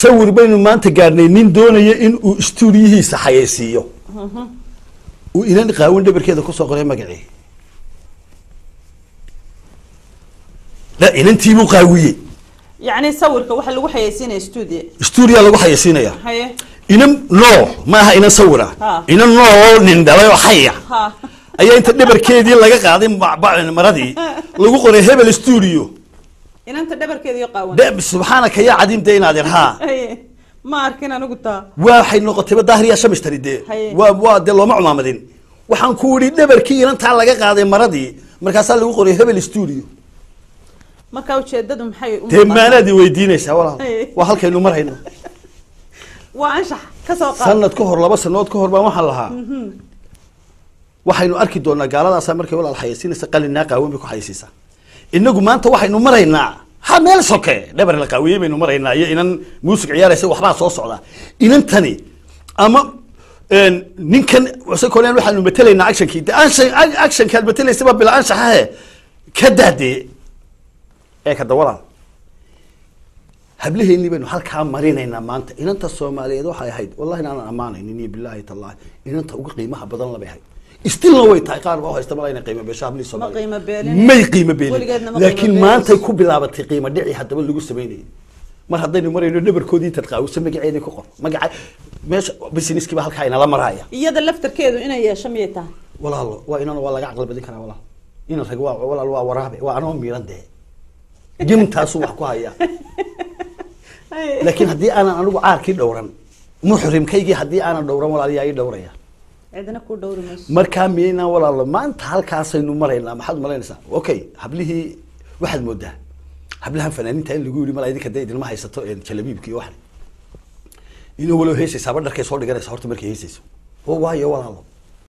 sawir baynu maanta gaarnay nin doonaya in uu stuudiyihiisa xayeysiiyo uu inan qaawan dhabarkeeda ku soo qoray magacii la inantii buu qaawiyey يعني صورك واحد لو حيسينه استوديو lagu xayeysiinaya inan no ma aha inan sawira inan no nin dhalay oo xaya ayaa inta dhabarkeedii laga qaaday maradii lagu qoray hebel studio inanta dhabarkeedii qaawan dab subhanaka ya cadim deynaadir ha ma arkin anigu taa waxay noqotay daahriya shamishtaride waa de looma cumaamadin waxaan ku wiri dhabarkii inanta laga qaaday maradii markaas lagu qoray hebel studio marka ujeedadu maxay teemaanadi weydiinaysaa walaal waa halkaynu marayno waa anshax ka soo qaad sanad ka hor 2 sanadood ka hor baan waxaan lahaa waxaynu arki doonaa gaaladaas markay walaal xayeysiinaysa qalinaa qaawan ku xayeysiisa inagu maanta waxaynu maraynaa ha meel soke dhabar la qaawiyay baynu maraynaa iyo inan muusig ciyaaraysa waxba soo socda inantani ama ninkan waxa koolaan waxaanu matalaynaa action ka matalaysa bil anshaxahe ka daadee ka dawala hablaheeni baynu halka marinayna maanta inanta Soomaaliyeed waxay ahayd wallahi aan amaanaynin billahi tallaah inanta ugu qiimaha badan la bahay istil way tahay qaar waa haysta malayna qiimo beesha habli Soomaaliyeed may qiimo beelin laakiin maanta ku bilaabatay qiimo dhici hadaba lagu sameeyay mar hadaynu marayno dhabarkoodii tadqaawsan magaceeda ku qor magaca meesha businesskiba halka ina la maraya iyada laftarkeedu inay yeesho miyata walaalo waa inana waa laga aqal badin karaa walaal ina rag waa walaal waa waraabe waa anoo miirande جمتاسو وحكو هيا لكن هدي أنا أقول عاركي دوران محرم كيجي هدي أنا دوران ولا لي أي دورية عندنا كل دور مش مركامينا ولا الله ما أنت هالكاسة إنه مرينا ما حد مرينا سا أوكي هبله واحد مدة هبلها فنانين تاني اللي يقولوا ما يديك الدين ما هيستو كلامي بكي واحد إنه ولو هيسي سابر لك يصور لك صورت مركي هيسي هو واي ولا الله